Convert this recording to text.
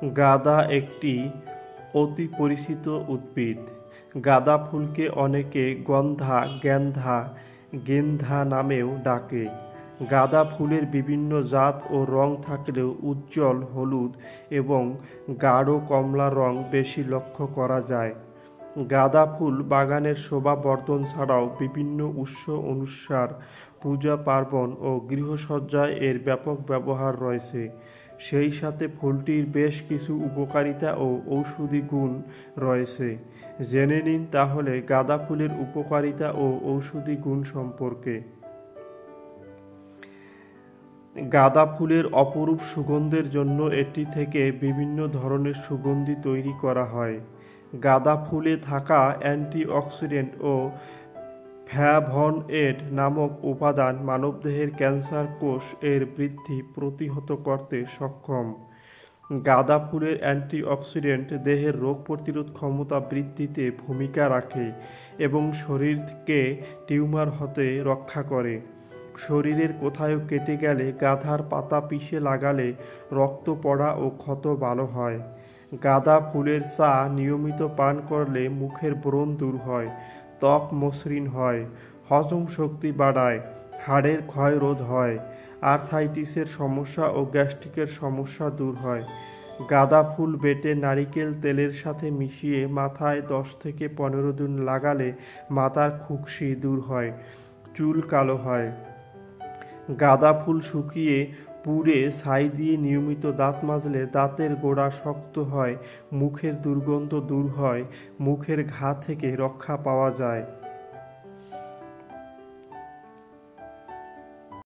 গাঁদা একটি অতি পরিচিত উদ্ভিদ। গাঁদা ফুলকে অনেকে গন্ধা, গেন্ধা, গেন্ধা নামেও ডাকে। গাঁদা ফুলের বিভিন্ন জাত ও রং থাকলেও উজ্জ্বল হলুদ এবং গাঢ় কমলা রং বেশি লক্ষ্য করা যায়। গাঁদা ফুল বাগানের শোভা বর্ধন ছাড়াও বিভিন্ন উৎসব অনুষ্ঠান, পূজা পার্বণ ও গৃহসজ্জায় এর ব্যাপক ব্যবহার রয়েছে। সেই সাথে ফুলটির বেশ কিছু উপকারিতা ও ঔষধি গুণ রয়েছে। জেনে নিন তাহলে গাঁদা ফুলের উপকারিতা ও ঔষধি গুণ সম্পর্কে। গাঁদা ফুলের অপরূপ সুগন্ধের জন্য এটি থেকে বিভিন্ন ধরনের সুগন্ধি তৈরি করা হয়। গাঁদা ফুলে থাকা অ্যান্টিঅক্সিডেন্ট ও ফ্ল্যাভোনয়েড নামক উপাদান মানবদেহের ক্যান্সার কোষ এর বৃদ্ধি প্রতিহত করতে সক্ষম। গাঁদা ফুলের অ্যান্টিঅক্সিডেন্ট দেহের রোগ প্রতিরোধ ক্ষমতা বৃদ্ধিতে ভূমিকা রাখে এবং শরীরকে টিউমার হতে রক্ষা করে। শরীরের কোথাও কেটে গেলে গাঁদার পাতা পিষে লাগালে রক্ত পড়া ও ক্ষত ভালো হয়। গাঁদা ফুলের চা নিয়মিত পান করলে মুখের ব্রণ দূর হয়, ত্বক মসৃণ হয়, হজম শক্তি বাড়ায়, হাড়ের ক্ষয় রোধ হয়, আর্থ্রাইটিসের সমস্যা ও গ্যাস্ট্রিকের সমস্যা দূর হয়। গাঁদা ফুল বেটে নারিকেল তেলের সাথে মিশিয়ে মাথায় 10 থেকে 15 দিন লাগালে মাথার খুশকি দূর হয়, চুল কালো হয়। গাঁদা ফুল শুকিয়ে পুড়ে ছাই দিয়ে নিয়মিত দাঁত মাজলে দাঁতের গোড়া শক্ত হয়, মুখের দুর্গন্ধ দূর হয়, মুখের ঘা থেকে রক্ষা পাওয়া যায়।